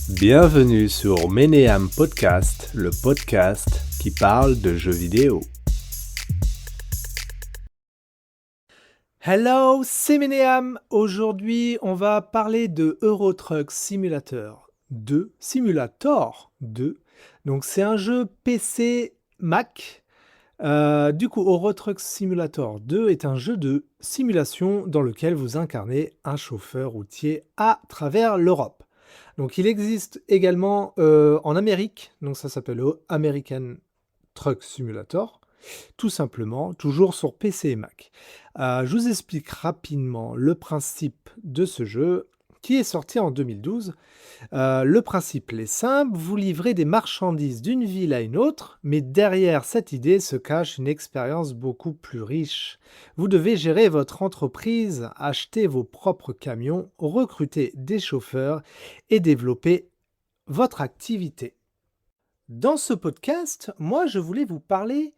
Bienvenue sur Ménéam Podcast, le podcast qui parle de jeux vidéo. Hello, c'est Ménéam. Aujourd'hui, on va parler de Euro Truck Simulator 2. Simulator 2. Donc, c'est un jeu PC Mac. Du coup, Euro Truck Simulator 2 est un jeu de simulation dans lequel vous incarnez un chauffeur routier à travers l'Europe. Donc, il existe également en Amérique, donc ça s'appelle American Truck Simulator, tout simplement, toujours sur PC et Mac. Je vous explique rapidement le principe de ce jeu qui est sorti en 2012. Le principe est simple, vous livrez des marchandises d'une ville à une autre, mais derrière cette idée se cache une expérience beaucoup plus riche. Vous devez gérer votre entreprise, acheter vos propres camions, recruter des chauffeurs et développer votre activité. Dans ce podcast, moi je voulais vous parler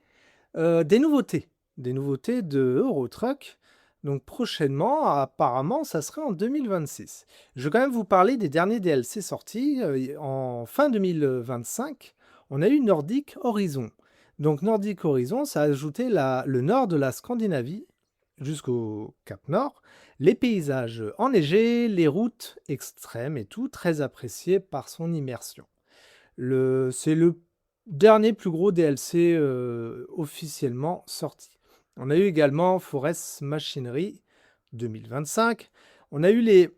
des nouveautés de Eurotruck. Donc prochainement, apparemment, ça serait en 2026. Je vais quand même vous parler des derniers DLC sortis. En fin 2025, on a eu Nordic Horizon. Donc Nordic Horizon, ça a ajouté le nord de la Scandinavie jusqu'au Cap Nord, les paysages enneigés, les routes extrêmes et tout, très apprécié par son immersion. C'est le dernier plus gros DLC officiellement sorti. On a eu également Forest Machinery 2025. On a eu les...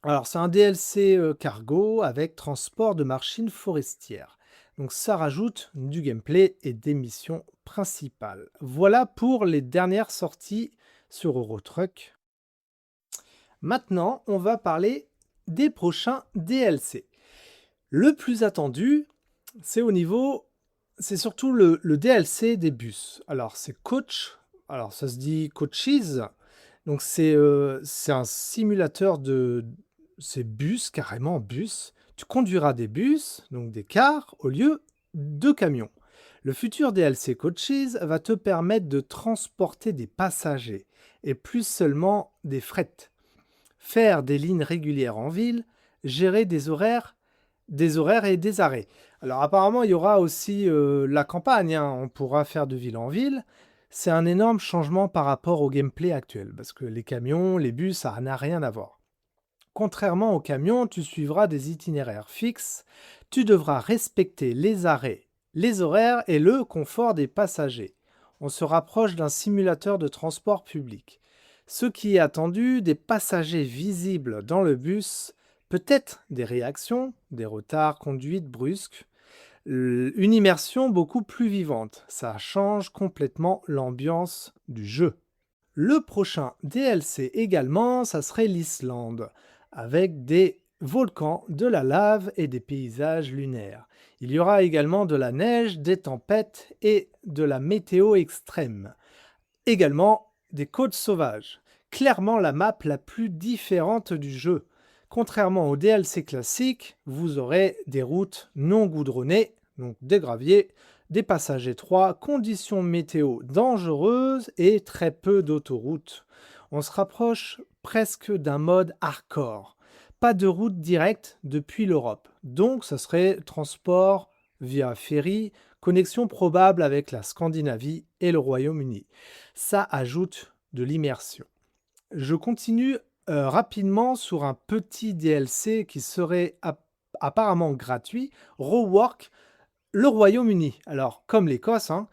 Alors c'est un DLC cargo avec transport de machines forestières. Donc ça rajoute du gameplay et des missions principales. Voilà pour les dernières sorties sur Eurotruck. Maintenant, on va parler des prochains DLC. Le plus attendu, c'est surtout le DLC des bus. Alors c'est Coach, alors ça se dit Coaches, donc c'est un simulateur c'est bus, carrément bus. Tu conduiras des bus, donc des cars, au lieu de camions. Le futur DLC Coaches va te permettre de transporter des passagers et plus seulement des frettes. Faire des lignes régulières en ville, gérer des horaires et des arrêts. Alors apparemment, il y aura aussi la campagne, hein. On pourra faire de ville en ville. C'est un énorme changement par rapport au gameplay actuel, parce que les camions, les bus, ça n'a rien à voir. Contrairement aux camions, tu suivras des itinéraires fixes, tu devras respecter les arrêts, les horaires et le confort des passagers. On se rapproche d'un simulateur de transport public. Ce qui est attendu, des passagers visibles dans le bus, peut-être des réactions, des retards, conduites brusques, une immersion beaucoup plus vivante. Ça change complètement l'ambiance du jeu. Le prochain DLC également, ça serait l'Islande, avec des volcans, de la lave et des paysages lunaires. Il y aura également de la neige, des tempêtes et de la météo extrême. Également des côtes sauvages. Clairement la map la plus différente du jeu. Contrairement au DLC classique, vous aurez des routes non goudronnées, donc des graviers, des passages étroits, conditions météo dangereuses et très peu d'autoroutes. On se rapproche presque d'un mode hardcore. Pas de route directe depuis l'Europe, donc ce serait transport via ferry, connexion probable avec la Scandinavie et le Royaume-Uni. Ça ajoute de l'immersion. Je continue rapidement sur un petit DLC qui serait apparemment gratuit, Rework le Royaume-Uni. Alors, comme l'Écosse, hein,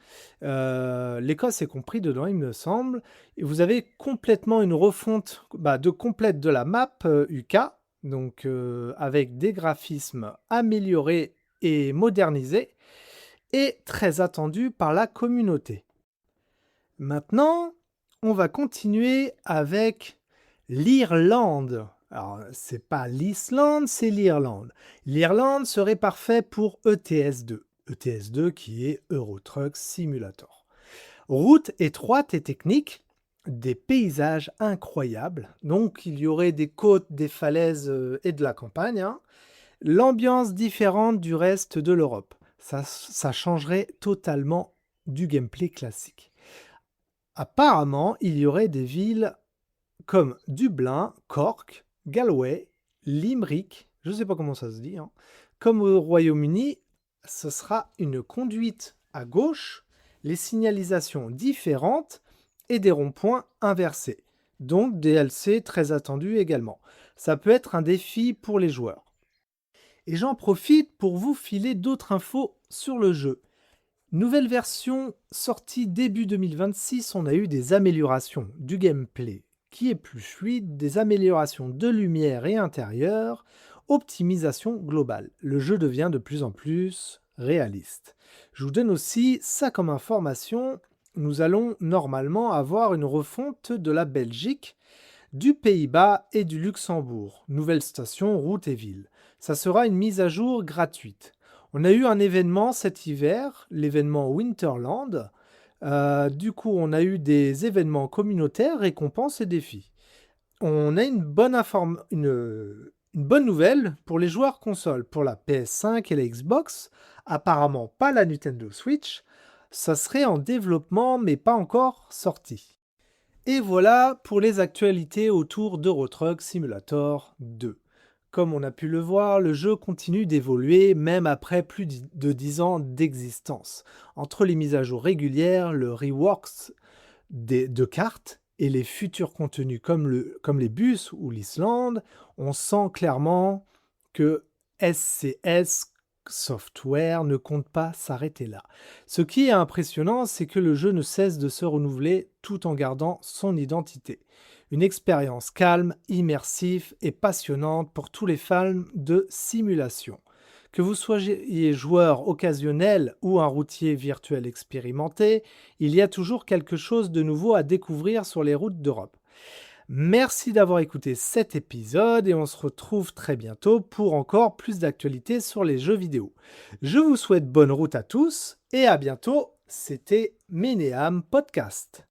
l'Écosse est compris dedans, il me semble. Et vous avez complètement une refonte complète de la map UK, donc avec des graphismes améliorés et modernisés, et très attendu par la communauté. Maintenant, on va continuer avec l'Irlande. Alors, c'est pas l'Islande, c'est l'Irlande. L'Irlande serait parfait pour ETS2. ETS2 qui est Euro Truck Simulator. Route étroite et technique, des paysages incroyables. Donc, il y aurait des côtes, des falaises et de la campagne, hein. L'ambiance différente du reste de l'Europe. Ça changerait totalement du gameplay classique. Apparemment, il y aurait des villes comme Dublin, Cork, Galway, Limerick, je ne sais pas comment ça se dit, hein. Comme au Royaume-Uni, ce sera une conduite à gauche, les signalisations différentes et des ronds-points inversés. Donc DLC très attendu également. Ça peut être un défi pour les joueurs. Et j'en profite pour vous filer d'autres infos sur le jeu. Nouvelle version sortie début 2026, on a eu des améliorations du gameplay qui est plus fluide, des améliorations de lumière et intérieur, optimisation globale. Le jeu devient de plus en plus réaliste. Je vous donne aussi ça comme information. Nous allons normalement avoir une refonte de la Belgique, du Pays-Bas et du Luxembourg. Nouvelle station, route et ville. Ça sera une mise à jour gratuite. On a eu un événement cet hiver, l'événement Winterland. Du coup, on a eu des événements communautaires, récompenses et défis. On a une bonne nouvelle pour les joueurs console. Pour la PS5 et la Xbox, apparemment pas la Nintendo Switch. Ça serait en développement mais pas encore sorti. Et voilà pour les actualités autour d'Euro Truck Simulator 2. Comme on a pu le voir, le jeu continue d'évoluer même après plus de 10 ans d'existence. Entre les mises à jour régulières, le reworks de cartes et les futurs contenus comme les bus ou l'Islande, on sent clairement que SCS Software ne compte pas s'arrêter là. Ce qui est impressionnant, c'est que le jeu ne cesse de se renouveler tout en gardant son identité. Une expérience calme, immersive et passionnante pour tous les fans de simulation. Que vous soyez joueur occasionnel ou un routier virtuel expérimenté, il y a toujours quelque chose de nouveau à découvrir sur les routes d'Europe. Merci d'avoir écouté cet épisode et on se retrouve très bientôt pour encore plus d'actualités sur les jeux vidéo. Je vous souhaite bonne route à tous et à bientôt, c'était Ménéam Podcast.